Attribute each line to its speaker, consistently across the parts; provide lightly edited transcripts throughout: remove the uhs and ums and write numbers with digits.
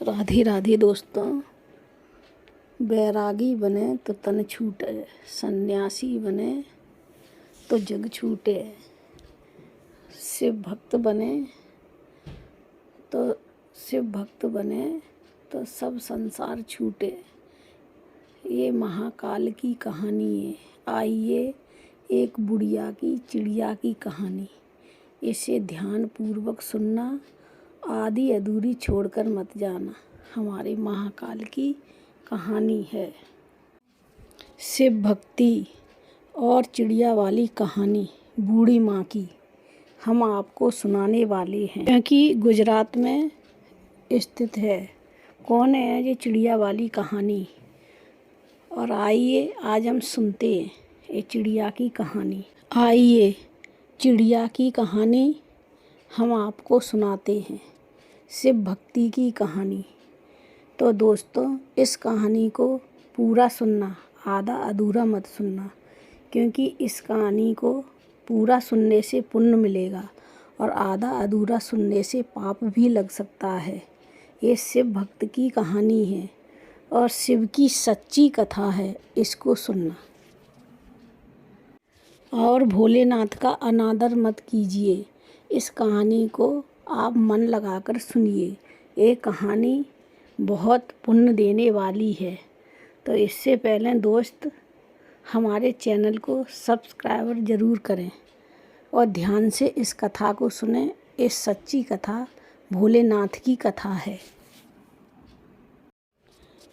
Speaker 1: राधे राधे दोस्तों। बैरागी बने तो तन छूटे, सन्यासी बने तो जग छूटे, शिव भक्त बने तो सब संसार छूटे। ये महाकाल की कहानी है। आइए एक बुढ़िया की चिड़िया की कहानी, इसे ध्यान पूर्वक सुनना, आधी अधूरी छोड़कर मत जाना। हमारे महाकाल की कहानी है शिव भक्ति और चिड़िया वाली कहानी बूढ़ी माँ की। हम आपको सुनाने वाले हैं क्योंकि गुजरात में स्थित है। कौन है ये चिड़िया वाली कहानी? और आइए आज हम सुनते हैं ये चिड़िया की कहानी। आइए चिड़िया की कहानी हम आपको सुनाते हैं, शिव भक्ति की कहानी। तो दोस्तों, इस कहानी को पूरा सुनना, आधा अधूरा मत सुनना, क्योंकि इस कहानी को पूरा सुनने से पुण्य मिलेगा और आधा अधूरा सुनने से पाप भी लग सकता है। ये शिव भक्त की कहानी है और शिव की सच्ची कथा है, इसको सुनना। और भोलेनाथ का अनादर मत कीजिए। इस कहानी को आप मन लगाकर सुनिए। ये कहानी बहुत पुण्य देने वाली है। तो इससे पहले दोस्त, हमारे चैनल को सब्सक्राइबर ज़रूर करें और ध्यान से इस कथा को सुनें। इस सच्ची कथा भोलेनाथ की कथा है।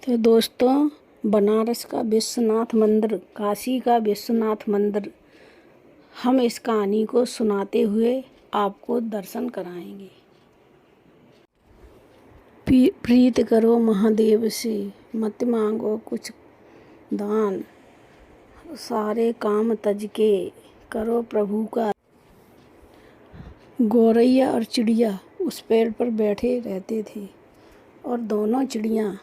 Speaker 1: तो दोस्तों, बनारस का विश्वनाथ मंदिर, काशी का विश्वनाथ मंदिर, हम इस कहानी को सुनाते हुए आपको दर्शन कराएंगे। प्रीत करो महादेव से, मत मांगो कुछ दान, सारे काम तज के करो प्रभु का। गौरैया और चिड़िया उस पेड़ पर बैठे रहते थे और दोनों चिड़ियाँ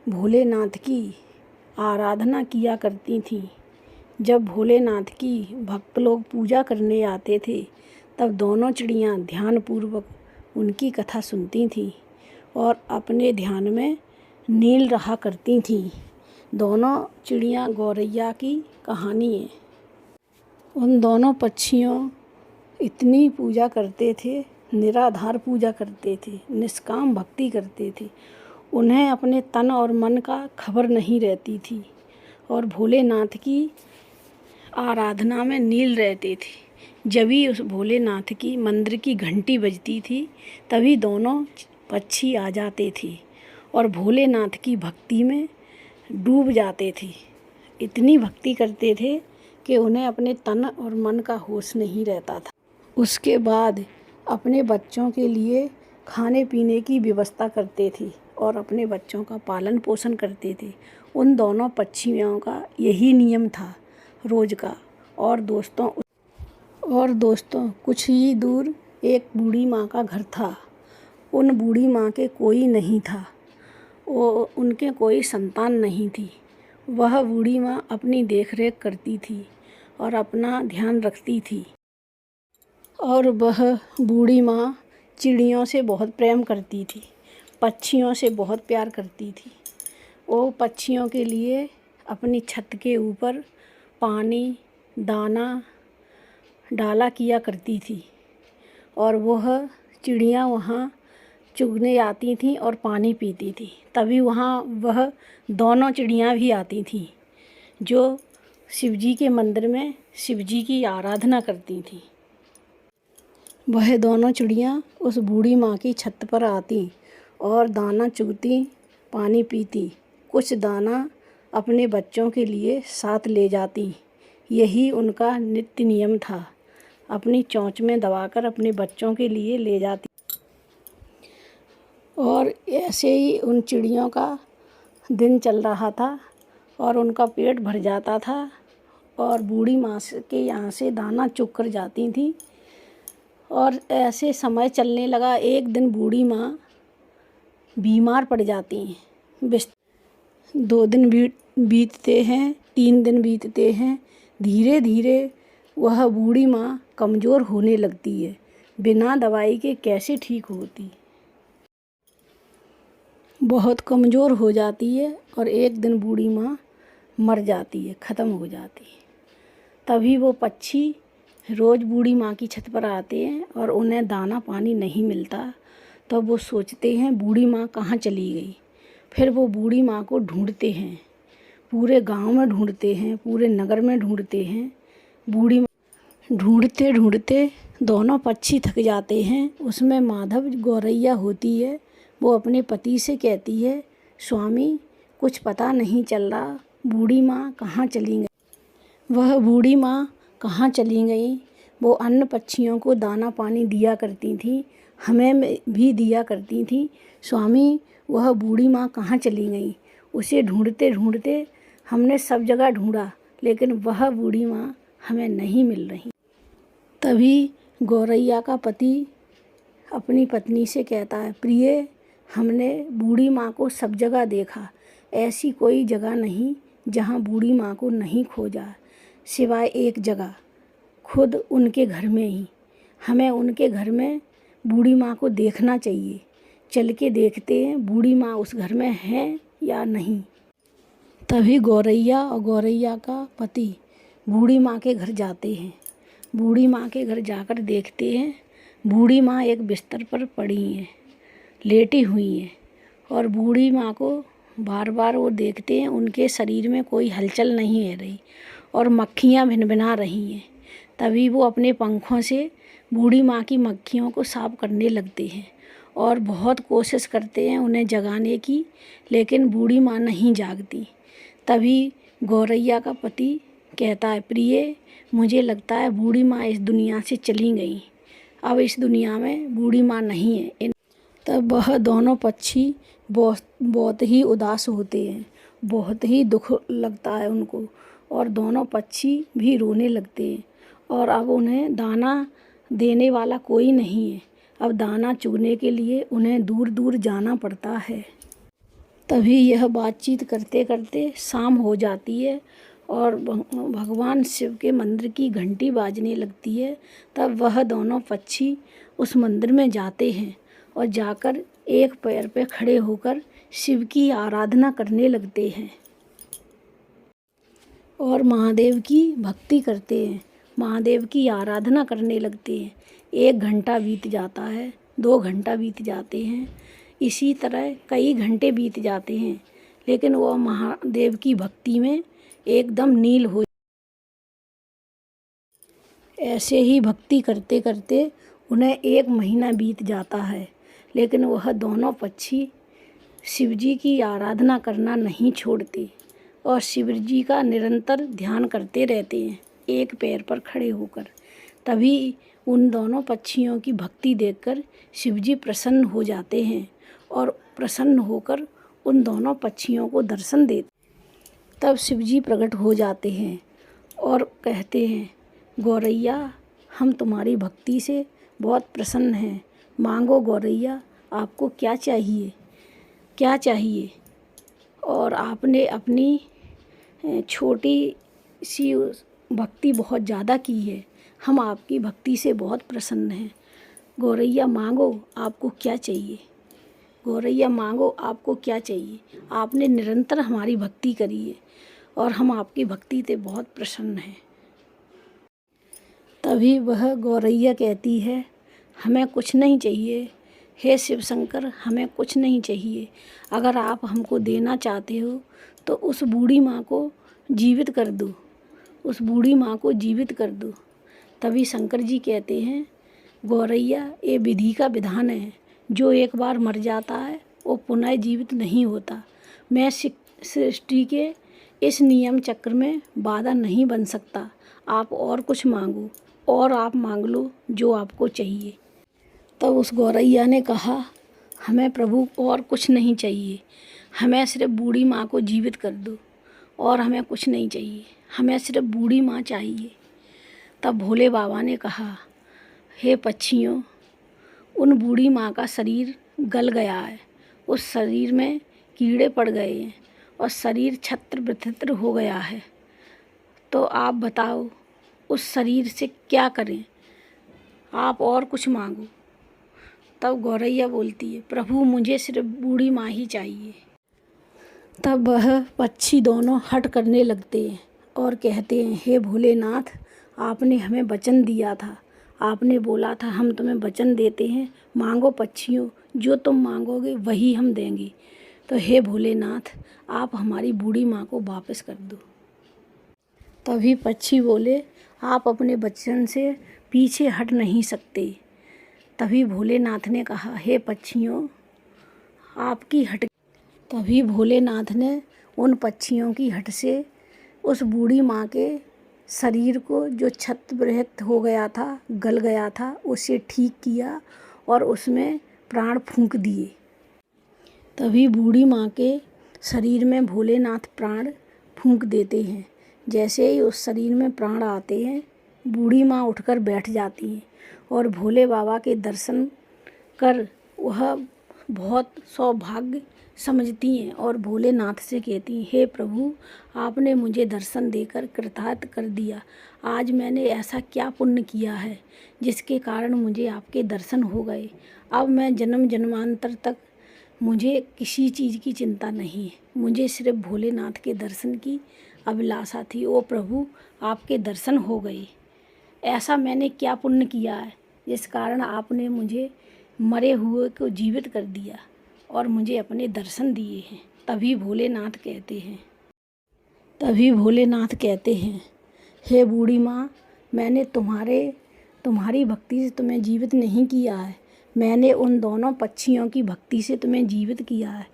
Speaker 1: भोलेनाथ की आराधना किया करती थीं। जब भोलेनाथ की भक्त लोग पूजा करने आते थे, तब दोनों चिड़ियाँ ध्यानपूर्वक उनकी कथा सुनती थीं और अपने ध्यान में लीन रहा करती थीं। दोनों चिड़ियाँ गौरैया की कहानी है। उन दोनों पक्षियों इतनी पूजा करते थे, निराधार पूजा करते थे, निष्काम भक्ति करते थे। उन्हें अपने तन और मन का खबर नहीं रहती थी और भोलेनाथ की आराधना में लीन रहते थे। जब भी उस भोलेनाथ की मंदिर की घंटी बजती थी, तभी दोनों पक्षी आ जाते थे और भोलेनाथ की भक्ति में डूब जाते थे। इतनी भक्ति करते थे कि उन्हें अपने तन और मन का होश नहीं रहता था। उसके बाद अपने बच्चों के लिए खाने पीने की व्यवस्था करते थे और अपने बच्चों का पालन पोषण करते थे। उन दोनों पक्षियों का यही नियम था रोज का। और दोस्तों कुछ ही दूर एक बूढ़ी माँ का घर था। उन बूढ़ी माँ के कोई नहीं था, उनके कोई संतान नहीं थी। वह बूढ़ी माँ अपनी देखरेख करती थी और अपना ध्यान रखती थी। और वह बूढ़ी माँ चिड़ियों से बहुत प्रेम करती थी, पक्षियों से बहुत प्यार करती थी। वो पक्षियों के लिए अपनी छत के ऊपर पानी दाना डाला किया करती थी और वह चिड़ियाँ वहाँ चुगने आती थीं और पानी पीती थी। तभी वहाँ वह दोनों चिड़ियाँ भी आती थीं जो शिवजी के मंदिर में शिवजी की आराधना करती थीं। वह दोनों चिड़ियाँ उस बूढ़ी माँ की छत पर आती और दाना चुगती, पानी पीती। कुछ दाना अपने बच्चों के लिए साथ ले जाती। यही उनका नित्य नियम था। अपनी चोंच में दबाकर अपने बच्चों के लिए ले जाती। और ऐसे ही उन चिड़ियों का दिन चल रहा था और उनका पेट भर जाता था और बूढ़ी माँ के यहाँ से दाना चुग कर जाती थी। और ऐसे समय चलने लगा। एक दिन बूढ़ी माँ बीमार पड़ जाती हैं। 2 दिन बीतते हैं, 3 दिन बीतते हैं। धीरे धीरे वह बूढ़ी माँ कमज़ोर होने लगती है। बिना दवाई के कैसे ठीक होती। बहुत कमज़ोर हो जाती है और एक दिन बूढ़ी माँ मर जाती है, ख़त्म हो जाती है। तभी वो पक्षी रोज़ बूढ़ी माँ की छत पर आते हैं और उन्हें दाना पानी नहीं मिलता, तो वो सोचते हैं बूढ़ी माँ कहाँ चली गई। फिर वो बूढ़ी माँ को ढूंढते हैं, पूरे गांव में ढूंढते हैं, पूरे नगर में ढूंढते हैं। बूढ़ी माँ ढूंढते ढूंढते दोनों पक्षी थक जाते हैं। उसमें माधव गौरैया होती है। वो अपने पति से कहती है, स्वामी कुछ पता नहीं चल रहा, बूढ़ी माँ कहाँ चली गई। वह बूढ़ी माँ कहाँ चली गई। वो अन्य पक्षियों को दाना पानी दिया करती थी, हमें भी दिया करती थी। स्वामी वह बूढ़ी माँ कहाँ चली गई। उसे ढूंढते ढूंढते हमने सब जगह ढूंढा, लेकिन वह बूढ़ी माँ हमें नहीं मिल रही। तभी गौरैया का पति अपनी पत्नी से कहता है, प्रिय हमने बूढ़ी माँ को सब जगह देखा, ऐसी कोई जगह नहीं जहाँ बूढ़ी माँ को नहीं खोजा, सिवाय एक जगह, खुद उनके घर में ही। हमें उनके घर में बूढ़ी माँ को देखना चाहिए। चल के देखते हैं बूढ़ी माँ उस घर में है या नहीं। तभी गौरैया और गौरैया का पति बूढ़ी माँ के घर जाते हैं। बूढ़ी माँ के घर जाकर देखते हैं बूढ़ी माँ एक बिस्तर पर पड़ी हैं, लेटी हुई हैं। और बूढ़ी माँ को बार बार वो देखते हैं, उनके शरीर में कोई हलचल नहीं है रही और मक्खियाँ भिनभिना रही हैं। तभी वो अपने पंखों से बूढ़ी माँ की मक्खियों को साफ करने लगते हैं और बहुत कोशिश करते हैं उन्हें जगाने की, लेकिन बूढ़ी माँ नहीं जागती। तभी गौरैया का पति कहता है, प्रिय मुझे लगता है बूढ़ी माँ इस दुनिया से चली गई, अब इस दुनिया में बूढ़ी माँ नहीं है। तब वह दोनों पक्षी बहुत ही उदास होते हैं, बहुत ही दुख लगता है उनको, और दोनों पक्षी भी रोने लगते हैं। और अब उन्हें दाना देने वाला कोई नहीं है, अब दाना चुगने के लिए उन्हें दूर दूर जाना पड़ता है। तभी यह बातचीत करते करते शाम हो जाती है और भगवान शिव के मंदिर की घंटी बाजने लगती है। तब वह दोनों पक्षी उस मंदिर में जाते हैं और जाकर एक पैर पे खड़े होकर शिव की आराधना करने लगते हैं और महादेव की भक्ति करते हैं, महादेव की आराधना करने लगते हैं। 1 घंटा बीत जाता है, 2 घंटा बीत जाते हैं, इसी तरह कई घंटे बीत जाते हैं, लेकिन वह महादेव की भक्ति में एकदम लीन हो। ऐसे ही भक्ति करते करते उन्हें 1 महीना बीत जाता है, लेकिन वह दोनों पक्षी शिवजी की आराधना करना नहीं छोड़ते और शिवजी का निरंतर ध्यान करते रहते हैं, एक पैर पर खड़े होकर। तभी उन दोनों पक्षियों की भक्ति देखकर शिवजी प्रसन्न हो जाते हैं और प्रसन्न होकर उन दोनों पक्षियों को दर्शन देते। तब शिवजी प्रकट हो जाते हैं और कहते हैं, गौरैया हम तुम्हारी भक्ति से बहुत प्रसन्न हैं, मांगो गौरैया आपको क्या चाहिए, क्या चाहिए। और आपने अपनी छोटी सी भक्ति बहुत ज़्यादा की है, हम आपकी भक्ति से बहुत प्रसन्न हैं। गौरैया मांगो आपको क्या चाहिए, गौरैया मांगो आपको क्या चाहिए। आपने निरंतर हमारी भक्ति करी है और हम आपकी भक्ति से बहुत प्रसन्न हैं। तभी वह गौरैया कहती है, हमें कुछ नहीं चाहिए, हे शिव शंकर हमें कुछ नहीं चाहिए। अगर आप हमको देना चाहते हो तो उस बूढ़ी माँ को जीवित कर दो, उस बूढ़ी माँ को जीवित कर दो। तभी शंकर जी कहते हैं, गौरैया ये विधि का विधान है, जो एक बार मर जाता है वो पुनः जीवित नहीं होता। मैं सृष्टि के इस नियम चक्र में बाधा नहीं बन सकता। आप और कुछ मांगो और आप मांग लो जो आपको चाहिए। तब उस गौरैया ने कहा, हमें प्रभु और कुछ नहीं चाहिए, हमें सिर्फ बूढ़ी माँ को जीवित कर दो और हमें कुछ नहीं चाहिए, हमें सिर्फ बूढ़ी माँ चाहिए। तब भोले बाबा ने कहा, हे पक्षियों, उन बूढ़ी माँ का शरीर गल गया है, उस शरीर में कीड़े पड़ गए हैं और शरीर छत्र विचित्र हो गया है, तो आप बताओ उस शरीर से क्या करें, आप और कुछ मांगो। तब गौरैया बोलती है, प्रभु मुझे सिर्फ बूढ़ी माँ ही चाहिए। तब वह पक्षी दोनों हट करने लगते हैं और कहते हैं, हे भोलेनाथ, आपने हमें वचन दिया था, आपने बोला था हम तुम्हें वचन देते हैं, मांगो पक्षियों, जो तुम मांगोगे वही हम देंगे। तो हे भोलेनाथ, आप हमारी बूढ़ी माँ को वापस कर दो। तभी पक्षी बोले, आप अपने वचन से पीछे हट नहीं सकते। तभी भोलेनाथ ने कहा, हे पक्षियों, आपकी हट। तभी भोलेनाथ ने उन पक्षियों की हट से उस बूढ़ी माँ के शरीर को, जो क्षतविक्षत हो गया था, गल गया था, उसे ठीक किया और उसमें प्राण फूंक दिए। तभी बूढ़ी माँ के शरीर में भोलेनाथ प्राण फूंक देते हैं। जैसे ही उस शरीर में प्राण आते हैं, बूढ़ी माँ उठकर बैठ जाती हैं और भोले बाबा के दर्शन कर वह बहुत सौभाग्य समझती हैं और भोलेनाथ से कहती हैं, हे प्रभु, आपने मुझे दर्शन देकर कृतार्थ कर दिया। आज मैंने ऐसा क्या पुण्य किया है जिसके कारण मुझे आपके दर्शन हो गए। अब मैं जन्म जन्मांतर तक मुझे किसी चीज़ की चिंता नहीं है, मुझे सिर्फ भोलेनाथ के दर्शन की अभिलाषा थी। ओ प्रभु, आपके दर्शन हो गए। ऐसा मैंने क्या पुण्य किया है जिस कारण आपने मुझे मरे हुए को जीवित कर दिया और मुझे अपने दर्शन दिए हैं। तभी भोलेनाथ कहते हैं, हे बूढ़ी माँ, मैंने तुम्हारी भक्ति से तुम्हें जीवित नहीं किया है, मैंने उन दोनों पक्षियों की भक्ति से तुम्हें जीवित किया है।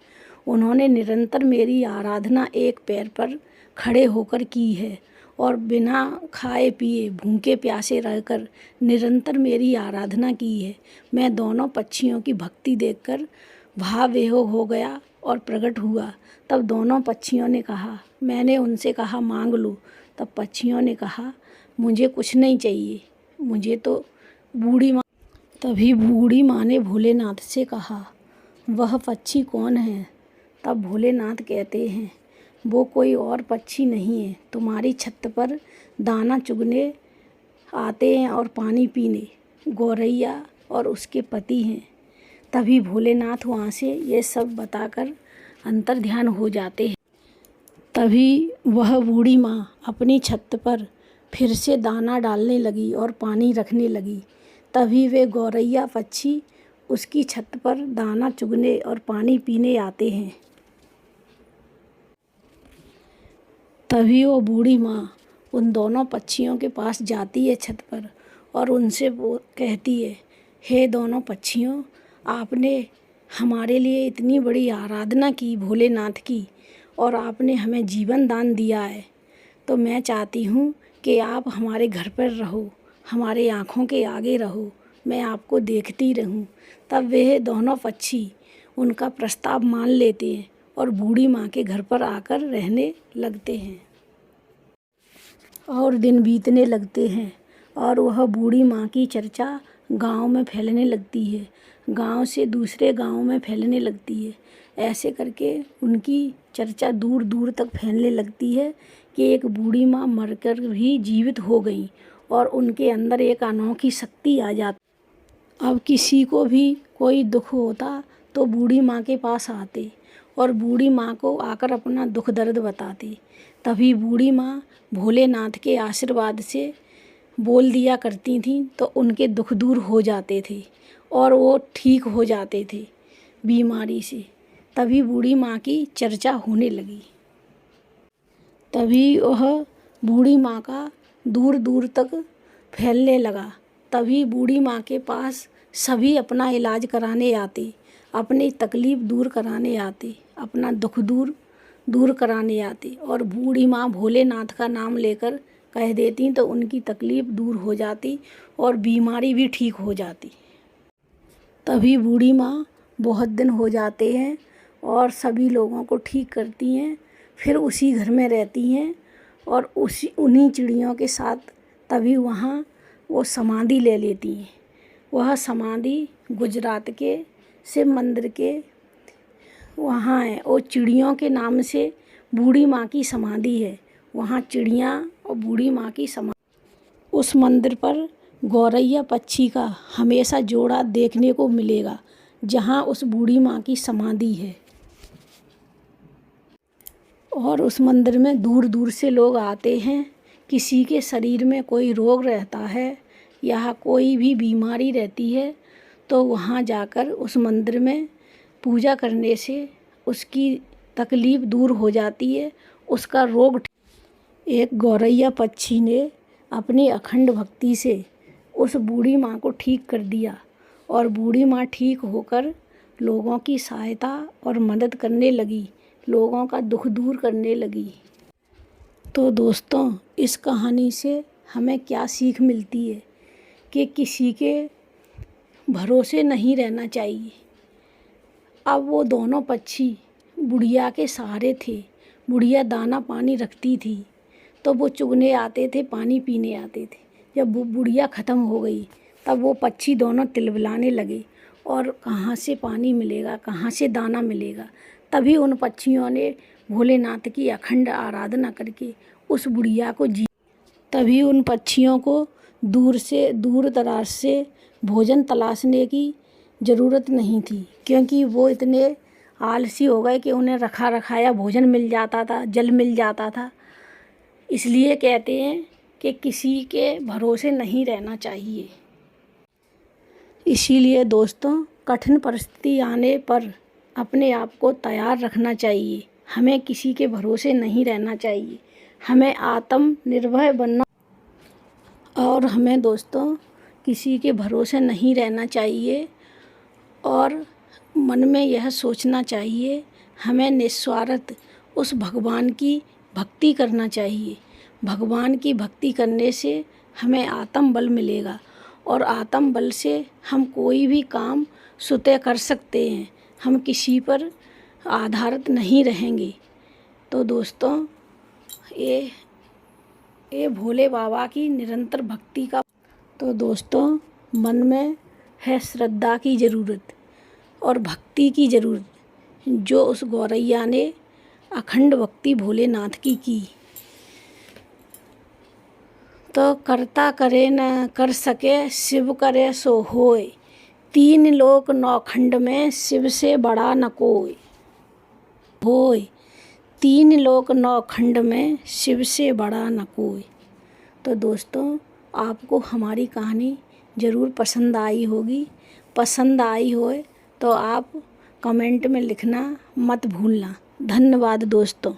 Speaker 1: उन्होंने निरंतर मेरी आराधना एक पैर पर खड़े होकर की है और बिना खाए पिए भूखे प्यासे रहकर निरंतर मेरी आराधना की है। मैं दोनों पक्षियों की भक्ति देखकर भावविभोर हो गया और प्रकट हुआ। तब दोनों पक्षियों ने कहा, मैंने उनसे कहा मांग लो। तब पक्षियों ने कहा, मुझे कुछ नहीं चाहिए, मुझे तो बूढ़ी माँ। तभी बूढ़ी माँ ने भोलेनाथ से कहा, वह पक्षी कौन है? तब भोलेनाथ कहते हैं, वो कोई और पक्षी नहीं है, तुम्हारी छत पर दाना चुगने आते हैं और पानी पीने, गौरैया और उसके पति हैं। तभी भोलेनाथ वहाँ से ये सब बताकर अंतर्ध्यान हो जाते हैं। तभी वह बूढ़ी माँ अपनी छत पर फिर से दाना डालने लगी और पानी रखने लगी। तभी वे गौरैया पक्षी उसकी छत पर दाना चुगने और पानी पीने आते हैं। तभी वो बूढ़ी माँ उन दोनों पक्षियों के पास जाती है छत पर और उनसे वो कहती है, हे दोनों पक्षियों, आपने हमारे लिए इतनी बड़ी आराधना की भोलेनाथ की और आपने हमें जीवन दान दिया है, तो मैं चाहती हूँ कि आप हमारे घर पर रहो, हमारे आँखों के आगे रहो, मैं आपको देखती रहूँ। तब वे दोनों पक्षी उनका प्रस्ताव मान लेते हैं और बूढ़ी माँ के घर पर आकर रहने लगते हैं। और दिन बीतने लगते हैं और वह बूढ़ी माँ की चर्चा गांव में फैलने लगती है, गांव से दूसरे गांव में फैलने लगती है। ऐसे करके उनकी चर्चा दूर दूर तक फैलने लगती है कि एक बूढ़ी माँ मरकर भी जीवित हो गई और उनके अंदर एक अनोखी शक्ति आ जाती। अब किसी को भी कोई दुख होता तो बूढ़ी माँ के पास आते और बूढ़ी माँ को आकर अपना दुख दर्द बताते। तभी बूढ़ी माँ भोलेनाथ के आशीर्वाद से बोल दिया करती थीं तो उनके दुख दूर हो जाते थे और वो ठीक हो जाते थे बीमारी से। तभी बूढ़ी माँ की चर्चा होने लगी। तभी वह बूढ़ी माँ का दूर दूर तक फैलने लगा। तभी बूढ़ी माँ के पास सभी अपना इलाज कराने आते, अपनी तकलीफ़ दूर कराने आते, अपना दुख दूर कराने आते और बूढ़ी माँ भोलेनाथ का नाम लेकर कह देती तो उनकी तकलीफ़ दूर हो जाती और बीमारी भी ठीक हो जाती। तभी बूढ़ी माँ बहुत दिन हो जाते हैं और सभी लोगों को ठीक करती हैं, फिर उसी घर में रहती हैं और उन्हीं चिड़ियों के साथ तभी वहाँ वो समाधि ले लेती हैं। वह समाधि गुजरात के शिव मंदिर के वहाँ है, और चिड़ियों के नाम से बूढ़ी माँ की समाधि है। वहाँ चिड़ियाँ और बूढ़ी माँ की समाधि, उस मंदिर पर गौरैया पक्षी का हमेशा जोड़ा देखने को मिलेगा जहाँ उस बूढ़ी माँ की समाधि है। और उस मंदिर में दूर दूर से लोग आते हैं। किसी के शरीर में कोई रोग रहता है या कोई भी बीमारी रहती है तो वहाँ जाकर उस मंदिर में पूजा करने से उसकी तकलीफ़ दूर हो जाती है, उसका रोग। एक गौरैया पक्षी ने अपनी अखंड भक्ति से उस बूढ़ी माँ को ठीक कर दिया और बूढ़ी माँ ठीक होकर लोगों की सहायता और मदद करने लगी, लोगों का दुख दूर करने लगी। तो दोस्तों, इस कहानी से हमें क्या सीख मिलती है कि किसी के भरोसे नहीं रहना चाहिए। अब वो दोनों पक्षी बुढ़िया के सहारे थे। बुढ़िया दाना पानी रखती थी तो वो चुगने आते थे, पानी पीने आते थे। जब वो बुढ़िया ख़त्म हो गई तब वो पक्षी दोनों तिलमिलाने लगे और कहाँ से पानी मिलेगा, कहाँ से दाना मिलेगा। तभी उन पक्षियों ने भोलेनाथ की अखंड आराधना करके उस बुढ़िया को तभी उन पक्षियों को दूर दराज से भोजन तलाशने की ज़रूरत नहीं थी, क्योंकि वो इतने आलसी हो गए कि उन्हें रखा रखाया भोजन मिल जाता था, जल मिल जाता था। इसलिए कहते हैं कि किसी के भरोसे नहीं रहना चाहिए। इसीलिए दोस्तों, कठिन परिस्थिति आने पर अपने आप को तैयार रखना चाहिए। हमें किसी के भरोसे नहीं रहना चाहिए। हमें आत्मनिर्भर बनना और हमें दोस्तों किसी के भरोसे नहीं रहना चाहिए और मन में यह सोचना चाहिए हमें निस्वार्थ उस भगवान की भक्ति करना चाहिए। भगवान की भक्ति करने से हमें आत्मबल मिलेगा और आत्मबल से हम कोई भी काम स्वतः कर सकते हैं। हम किसी पर आधारित नहीं रहेंगे। तो दोस्तों, ये भोले बाबा की निरंतर भक्ति का तो दोस्तों, मन में है श्रद्धा की ज़रूरत और भक्ति की ज़रूरत, जो उस गौरैया ने अखंड भक्ति भोलेनाथ की। तो करता करे न कर सके, शिव करे सो होय। 3 लोक 9 खंड में शिव से बड़ा न कोई होय। 3 लोक 9 खंड में शिव से बड़ा न कोई। तो दोस्तों, आपको हमारी कहानी ज़रूर पसंद आई होगी। पसंद आई हो तो आप कमेंट में लिखना मत भूलना। धन्यवाद दोस्तों।